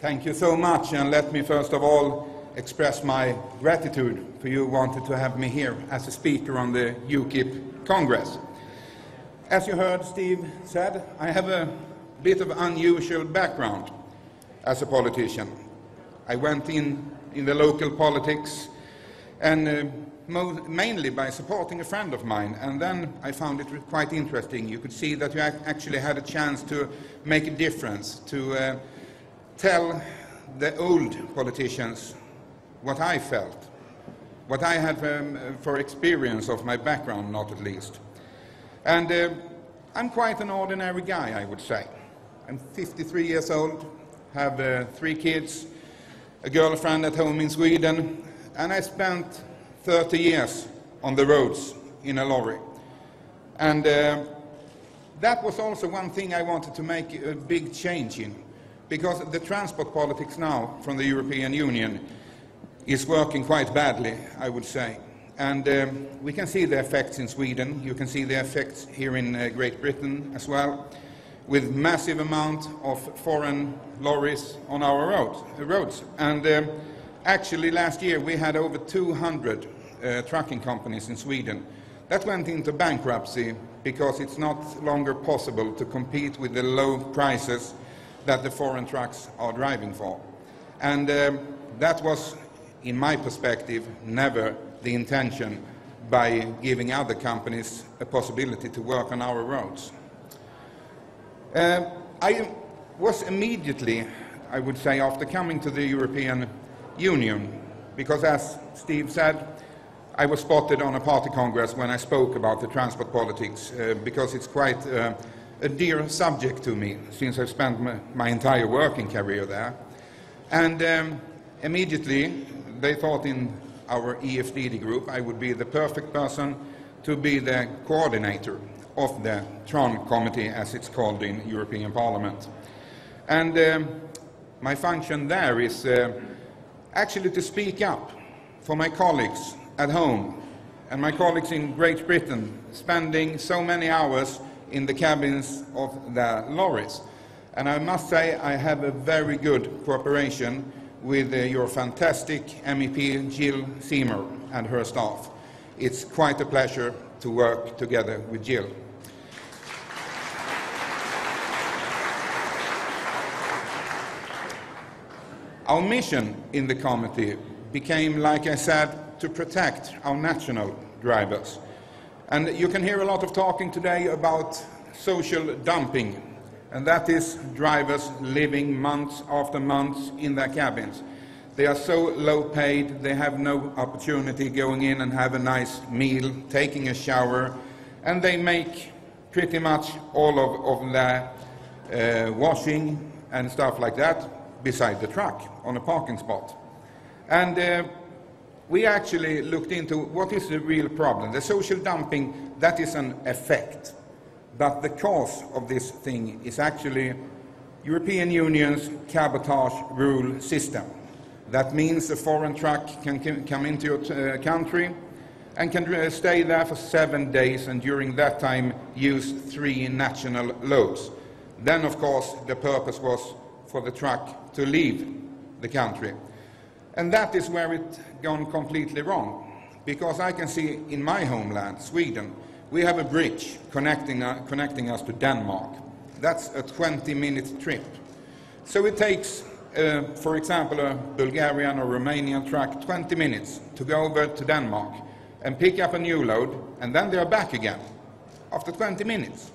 Thank you so much, and let me first of all express my gratitude for you wanted to have me here as a speaker on the UKIP Congress. As you heard Steve said, I have a bit of unusual background as a politician. I went in the local politics and mainly by supporting a friend of mine, and then I found it quite interesting. You could see that you actually had a chance to make a difference, to tell the old politicians what I felt, what I had for experience of my background, not at least. And I'm quite an ordinary guy, I would say. I'm 53 years old, have 3 kids, a girlfriend at home in Sweden, and I spent 30 years on the roads in a lorry. And that was also one thing I wanted to make a big change in, because the transport politics now from the European Union is working quite badly, I would say. And we can see the effects in Sweden. You can see the effects here in Great Britain as well, with massive amount of foreign lorries on our roads. And actually last year we had over 200 trucking companies in Sweden that went into bankruptcy because it's not longer possible to compete with the low prices that the foreign trucks are driving for. And that was, in my perspective, never the intention by giving other companies a possibility to work on our roads. I was immediately, I would say, after coming to the European Union, because as Steve said, I was spotted on a party congress when I spoke about the transport politics, because it's quite a dear subject to me, since I've spent my entire working career there. And immediately they thought in our EFDD group I would be the perfect person to be the coordinator of the TRAN committee, as it's called in European Parliament. And my function there is actually to speak up for my colleagues at home and my colleagues in Great Britain, spending so many hours in the cabins of the lorries. And I must say I have a very good cooperation with your fantastic MEP Jill Seymour and her staff. It's quite a pleasure to work together with Jill. Our mission in the committee became, like I said, to protect our national drivers. And you can hear a lot of talking today about social dumping, and that is drivers living months after months in their cabins. They are so low paid, they have no opportunity going in and have a nice meal, taking a shower, and they make pretty much all of their washing and stuff like that beside the truck on a parking spot. And we actually looked into what is the real problem. The social dumping, that is an effect. But the cause of this thing is actually European Union's cabotage rule system. That means a foreign truck can come into your country and can stay there for 7 days, and during that time use 3 national loads. Then, of course, the purpose was for the truck to leave the country. And that is where it's gone completely wrong, because I can see in my homeland, Sweden, we have a bridge connecting us to Denmark. That's a 20-minute trip. So it takes, for example, a Bulgarian or Romanian truck 20 minutes to go over to Denmark and pick up a new load, and then they are back again after 20 minutes.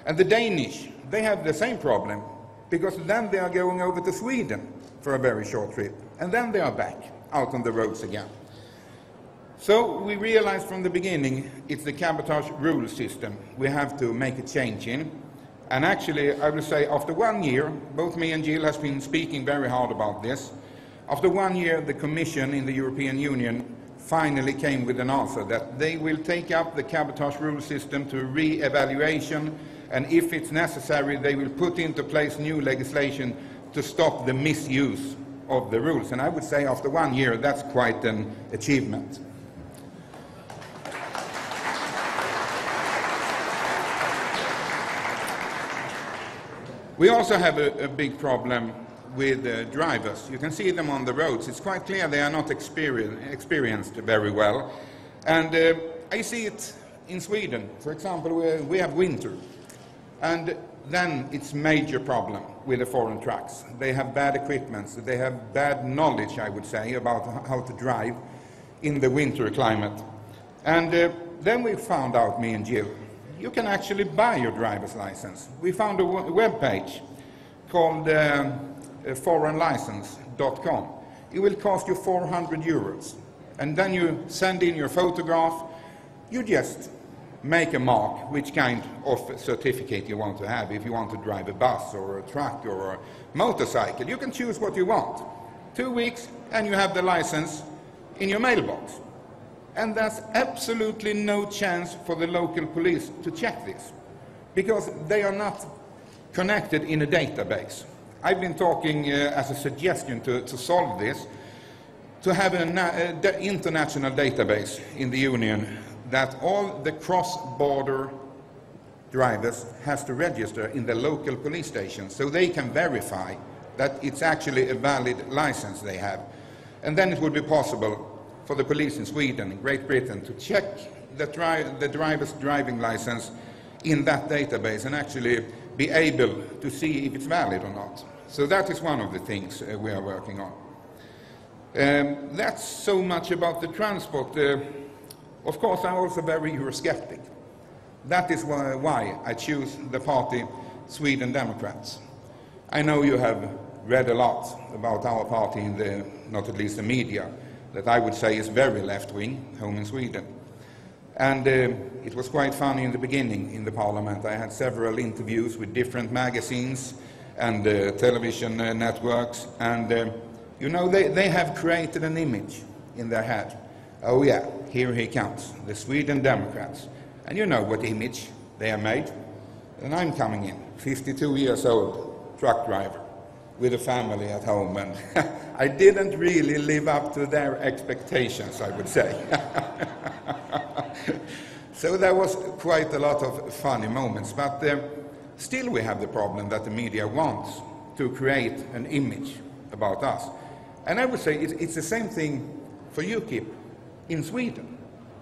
And the Danish, they have the same problem, because then they are going over to Sweden for a very short trip, and then they are back out on the roads again. So we realized from the beginning it's the cabotage rule system we have to make a change in. And actually, I will say after 1 year, both me and Jill has been speaking very hard about this. After 1 year, the Commission in the European Union finally came with an answer that they will take up the cabotage rule system to re-evaluation, and if it's necessary, they will put into place new legislation to stop the misuse of the rules. And I would say after 1 year, that's quite an achievement. We also have a big problem with drivers. You can see them on the roads. It's quite clear they are not experienced very well. And I see it in Sweden. For example, we have winter. And then it's major problem with the foreign trucks. They have bad equipment. They have bad knowledge, I would say, about how to drive in the winter climate. And then we found out, me and Jill, you can actually buy your driver's license. We found a web page called foreignlicense.com. It will cost you 400 euros. And then you send in your photograph. You just make a mark which kind of certificate you want to have. If you want to drive a bus or a truck or a motorcycle, you can choose what you want. 2 weeks and you have the license in your mailbox. And there's absolutely no chance for the local police to check this, because they are not connected in a database. I've been talking as a suggestion to solve this, to have an international database in the Union that all the cross-border drivers has to register in the local police station so they can verify that it's actually a valid license they have. And then it would be possible for the police in Sweden and Great Britain to check the driver's driving license in that database and actually be able to see if it's valid or not. So that is one of the things we are working on. That's so much about the transport. Of course, I'm also very Eurosceptic. That is why I choose the party Sweden Democrats. I know you have read a lot about our party in the, not at least the media, that I would say is very left-wing, home in Sweden. And it was quite funny in the beginning in the parliament. I had several interviews with different magazines and television networks, and you know, they have created an image in their head. Oh yeah, here he comes, the Sweden Democrats. And you know what image they have made. And I'm coming in, 52 years old, truck driver, with a family at home, and I didn't really live up to their expectations, I would say. So there was quite a lot of funny moments, but still we have the problem that the media wants to create an image about us. And I would say it's the same thing for UKIP in Sweden.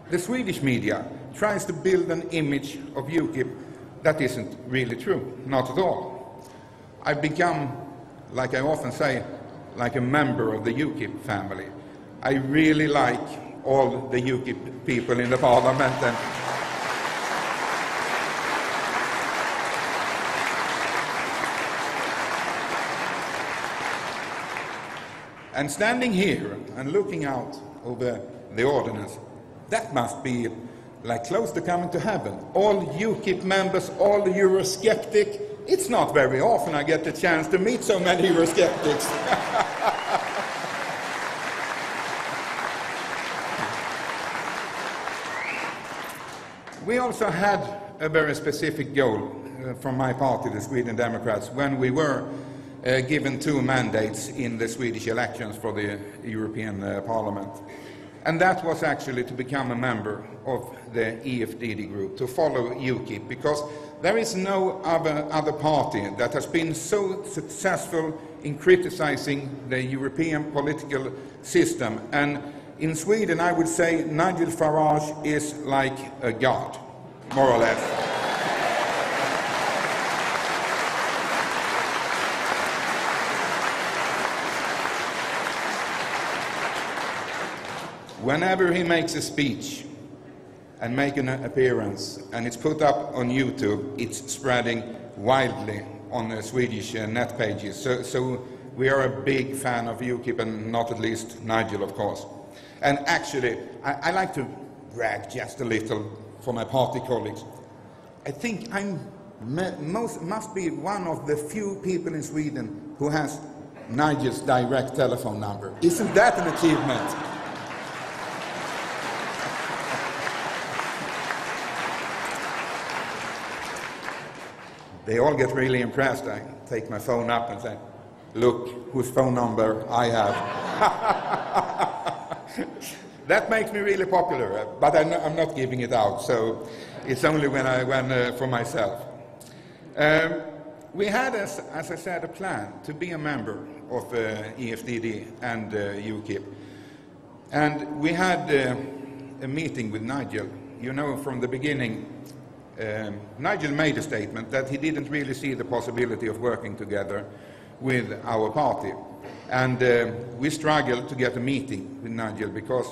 The Swedish media tries to build an image of UKIP that isn't really true, not at all. I've become, like I often say, like a member of the UKIP family. I really like all the UKIP people in the parliament. And standing here and looking out over the ordinance, that must be like close to coming to heaven. All UKIP members, all Eurosceptic. It's not very often I get the chance to meet so many Eurosceptics. We also had a very specific goal from my party, the Sweden Democrats, when we were given 2 mandates in the Swedish elections for the European Parliament. And that was actually to become a member of the EFDD group, to follow UKIP, because there is no other party that has been so successful in criticizing the European political system. And in Sweden, I would say Nigel Farage is like a god, more or less. Whenever he makes a speech and makes an appearance and it's put up on YouTube, it's spreading wildly on the Swedish net pages. So we are a big fan of UKIP, and not at least Nigel, of course. And actually, I like to brag just a little for my party colleagues. I think I must be one of the few people in Sweden who has Nigel's direct telephone number. Isn't that an achievement? They all get really impressed. I take my phone up and say, look whose phone number I have. That makes me really popular, but I'm not giving it out, so it's only when for myself. we had, as I said, a plan to be a member of EFDD and UKIP. And we had a meeting with Nigel. You know, from the beginning, Nigel made a statement that he didn't really see the possibility of working together with our party. And we struggled to get a meeting with Nigel because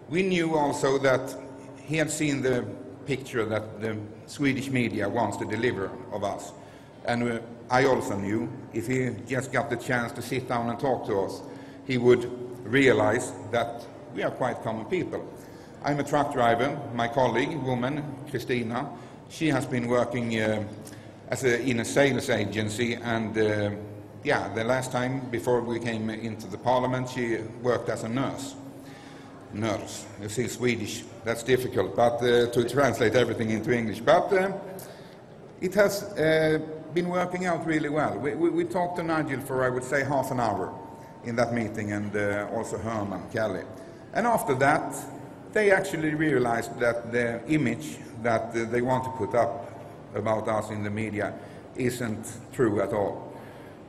we knew also that he had seen the picture that the Swedish media wants to deliver of us. And I also knew if he just got the chance to sit down and talk to us, he would realize that we are quite common people. I'm a truck driver. My colleague, woman, Christina, she has been working in a sales agency, and yeah, the last time before we came into the parliament, she worked as a nurse. Nurse, you see, Swedish, that's difficult, but to translate everything into English. But it has been working out really well. We talked to Nigel for, I would say, half an hour in that meeting, and also Herman, Kelly. And after that, they actually realized that the image that they want to put up about us in the media isn't true at all.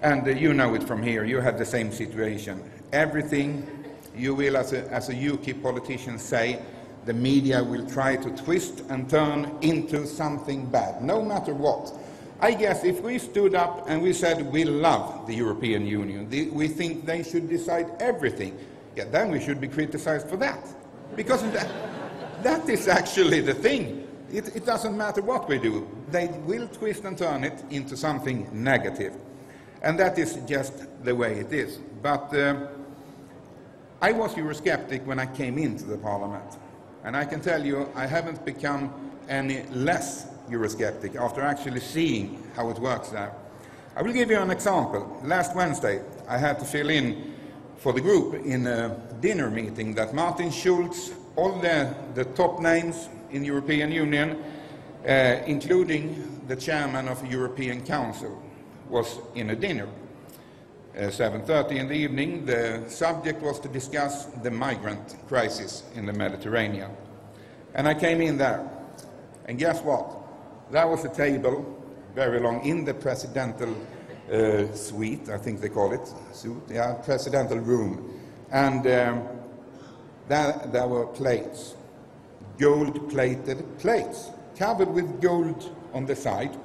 And you know it from here. You have the same situation. Everything you will, as a UKIP politician, say, the media will try to twist and turn into something bad, no matter what. I guess if we stood up and we said we love the European Union, we think they should decide everything, yeah, then we should be criticized for that. Because that is actually the thing. It doesn't matter what we do. They will twist and turn it into something negative. And that is just the way it is. But I was Eurosceptic when I came into the Parliament. And I can tell you, I haven't become any less Eurosceptic after actually seeing how it works there. I will give you an example. Last Wednesday, I had to fill in for the group in a dinner meeting that Martin Schulz, all the top names in European Union, including the chairman of the European Council, was in a dinner. 7:30 in the evening, the subject was to discuss the migrant crisis in the Mediterranean. And I came in there, and guess what? There was a table, very long, in the presidential suite, I think they call it, presidential room. And there were plates, gold-plated plates, covered with gold on the side.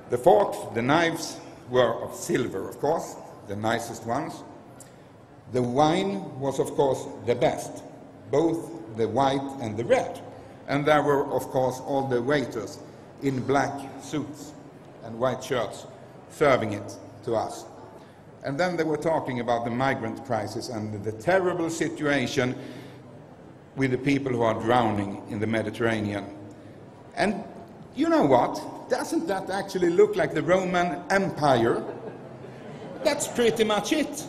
The forks, the knives were of silver, of course, the nicest ones. The wine was, of course, the best, both the white and the red. And there were, of course, all the waiters in black suits and white shirts serving it to us. And then they were talking about the migrant crisis and the terrible situation with the people who are drowning in the Mediterranean. And you know what? Doesn't that actually look like the Roman Empire? That's pretty much it.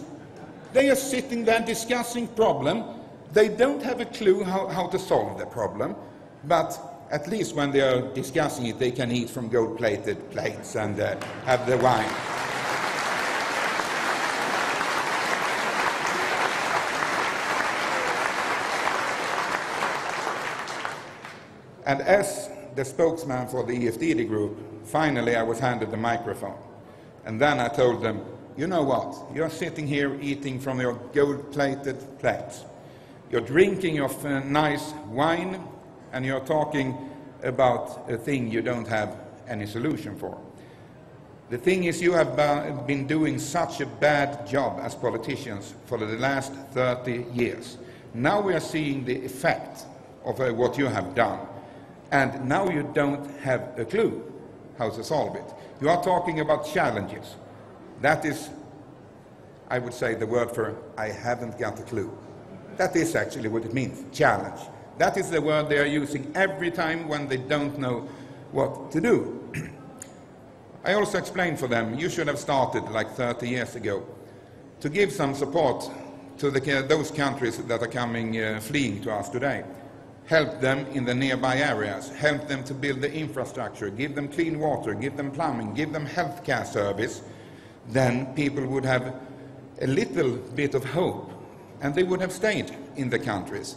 They are sitting there discussing problem. They don't have a clue how to solve the problem, but at least when they are discussing it, they can eat from gold-plated plates and have the wine. And as the spokesman for the EFDD group, finally I was handed the microphone. And then I told them, you know what? You're sitting here eating from your gold-plated plates. You're drinking your nice wine, and you're talking about a thing you don't have any solution for. The thing is, you have been doing such a bad job as politicians for the last 30 years. Now we are seeing the effect of what you have done. And now you don't have a clue how to solve it. You are talking about challenges. That is, I would say, the word for I haven't got a clue. That is actually what it means, challenge. That is the word they are using every time when they don't know what to do. I also explained for them, you should have started like 30 years ago to give some support to those countries that are coming, fleeing to us today. Help them in the nearby areas, help them to build the infrastructure, give them clean water, give them plumbing, give them healthcare service. Then people would have a little bit of hope, and they would have stayed in the countries.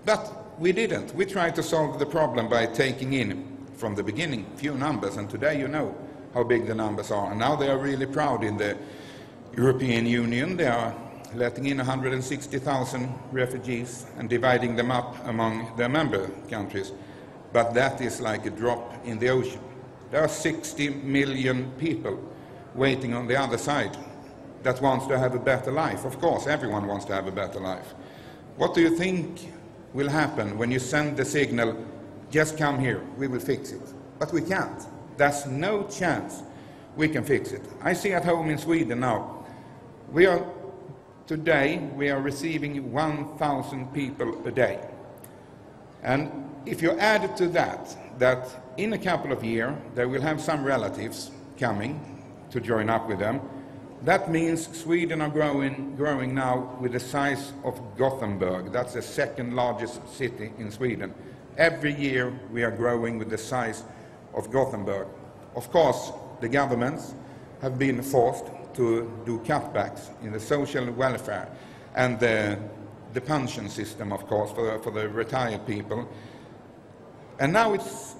But we didn't. We tried to solve the problem by taking in, from the beginning, few numbers, and today, you know, how big the numbers are. And now they are really proud in the European Union. They are letting in 160,000 refugees and dividing them up among their member countries. But that is like a drop in the ocean. There are 60 million people waiting on the other side that wants to have a better life. Of course, everyone wants to have a better life. What do you think will happen when you send the signal, just come here, we will fix it? But we can't. There's no chance we can fix it. I see at home in Sweden now, today we are receiving 1,000 people a day. And if you add to that in a couple of years they will have some relatives coming to join up with them, that means Sweden are growing now with the size of Gothenburg. That's the second largest city in Sweden. Every year we are growing with the size of Gothenburg. Of course, the governments have been forced to do cutbacks in the social welfare and the pension system, of course, for the retired people. And now it's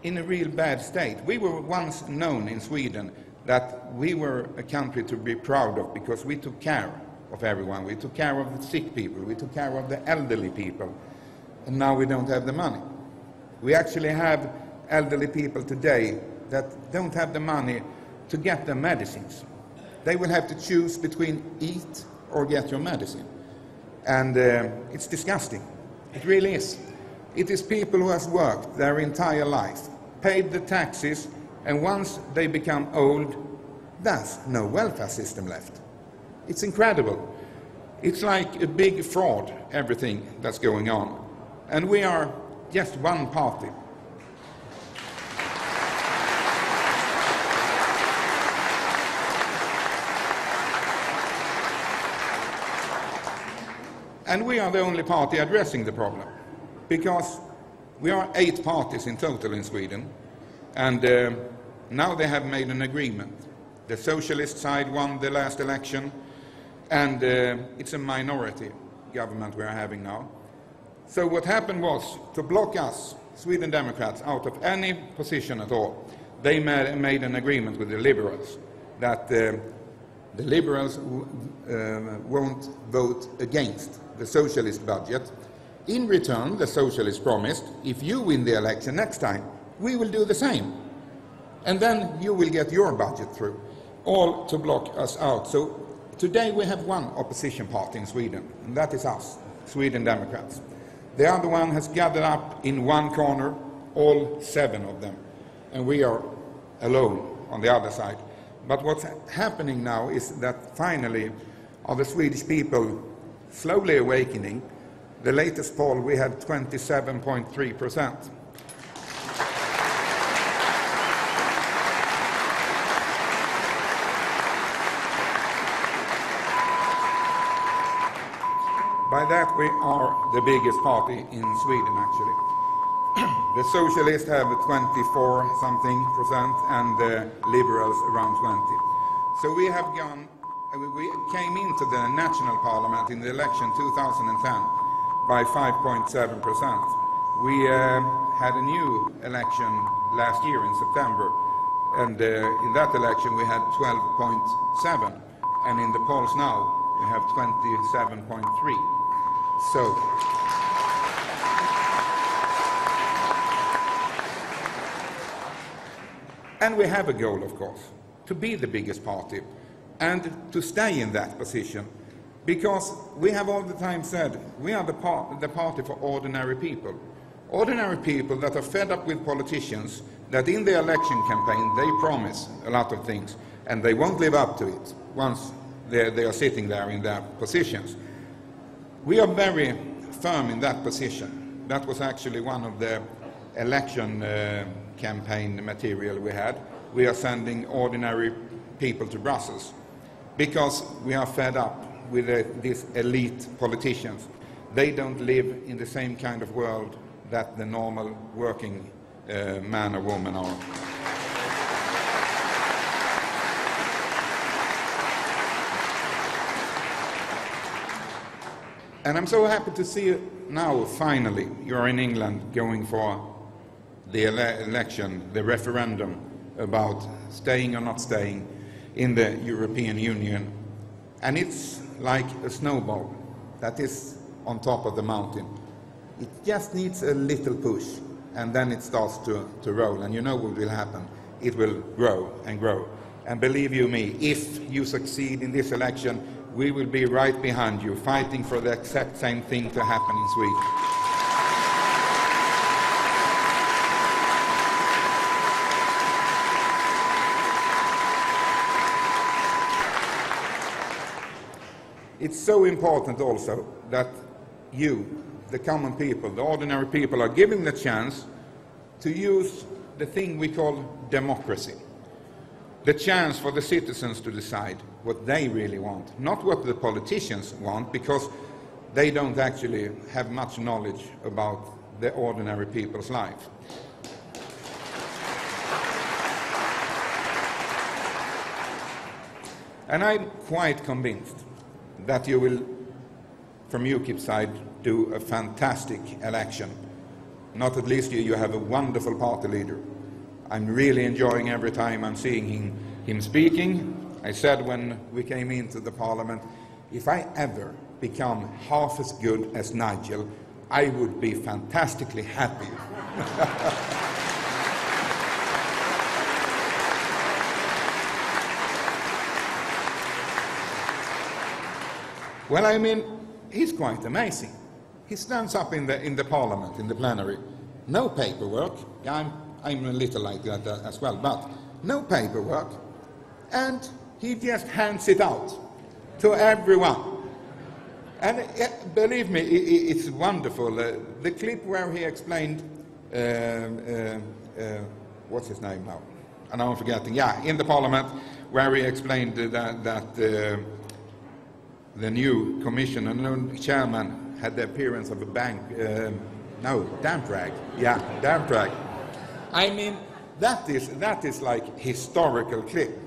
in a real bad state. We were once known in Sweden that we were a country to be proud of because we took care of everyone. We took care of the sick people. We took care of the elderly people. And now we don't have the money. We actually have elderly people today that don't have the money to get their medicines. They will have to choose between eat or get your medicine. And it's disgusting. It really is. It is people who have worked their entire life, paid the taxes, and once they become old, there's no welfare system left. It's incredible. It's like a big fraud, everything that's going on. And we are just one party. And we are the only party addressing the problem, because we are 8 parties in total in Sweden, and now they have made an agreement. The socialist side won the last election, and it's a minority government we are having now. So what happened was, to block us, Sweden Democrats, out of any position at all, they made an agreement with the Liberals that the Liberals won't vote against the socialist budget. In return, the socialists promised, if you win the election next time, we will do the same. And then you will get your budget through, all to block us out. So today we have one opposition party in Sweden, and that is us, Sweden Democrats. The other one has gathered up in one corner, all 7 of them, and we are alone on the other side. But what's happening now is that finally are the Swedish people slowly awakening. The latest poll, we had 27.3%. By that, we are the biggest party in Sweden, actually. The socialists have 24-something%, and the liberals around 20. So we have gone. We came into the national parliament in the election 2010 by 5.7%. We had a new election last year in September, and in that election we had 12.7%, and in the polls now we have 27.3%. So and we have a goal, of course, to be the biggest party and to stay in that position, because we have all the time said we are the party for ordinary people. Ordinary people that are fed up with politicians that in the election campaign they promise a lot of things and they won't live up to it once they are sitting there in their positions. We are very firm in that position. That was actually one of the election campaign material we had. We are sending ordinary people to Brussels because we are fed up with these elite politicians. They don't live in the same kind of world that the normal working man or woman are. And I'm so happy to see you now, finally, you're in England going for the election, the referendum about staying or not staying in the European Union. And it's like a snowball that is on top of the mountain. It just needs a little push, and then it starts to roll, and you know what will happen. It will grow and grow. And believe you me, if you succeed in this election, we will be right behind you, fighting for the exact same thing to happen in Sweden. It's so important also that you, the common people, the ordinary people, are given the chance to use the thing we call democracy. The chance for the citizens to decide what they really want, not what the politicians want, because they don't actually have much knowledge about the ordinary people's life. And I'm quite convinced that you will, from UKIP side, do a fantastic election. Not at least you have a wonderful party leader. I'm really enjoying every time I'm seeing him speaking. I said when we came into the parliament, if I ever become half as good as Nigel, I would be fantastically happy. Well, I mean, he's quite amazing. He stands up in the parliament, in the plenary. No paperwork. Yeah, I'm a little like that as well, but no paperwork. And he just hands it out to everyone. And believe me, it's wonderful. The clip where he explained, what's his name now? And I'm forgetting. Yeah, in the parliament, where he explained that the new commissioner, the new chairman, had the appearance of a bank, damp rag. Yeah, damp rag. I mean, that is like historical clip.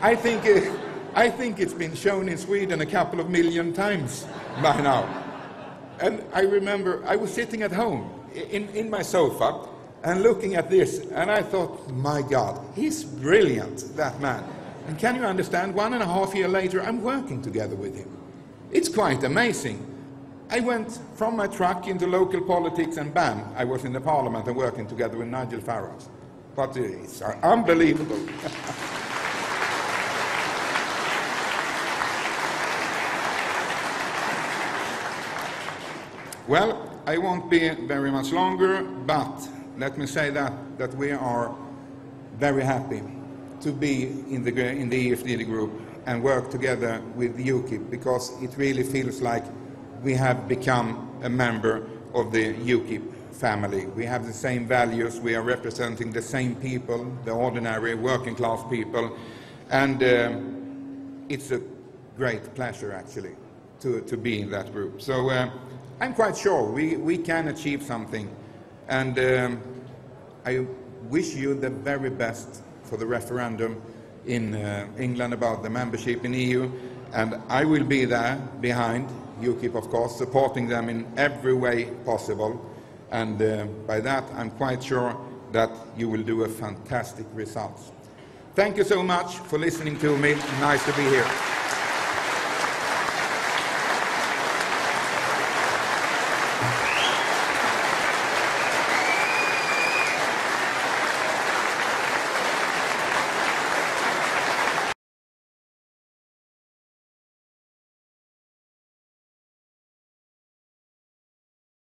I think it's been shown in Sweden a couple of million times by now. And I remember I was sitting at home in my sofa and looking at this, and I thought, my God, he's brilliant, that man. And can you understand, 1.5 years later, I'm working together with him. It's quite amazing. I went from my truck into local politics, and bam, I was in the parliament and working together with Nigel Farage. But it's unbelievable. Well, I won't be very much longer, but let me say that we are very happy to be in the EFD group and work together with UKIP, because it really feels like we have become a member of the UKIP family. We have the same values, we are representing the same people, the ordinary working class people, and it's a great pleasure actually to be in that group. So I'm quite sure we can achieve something, and I wish you the very best for the referendum in England about the membership in EU, and I will be there behind UKIP, of course, supporting them in every way possible, and by that I'm quite sure that you will do a fantastic result. Thank you so much for listening to me. Nice to be here.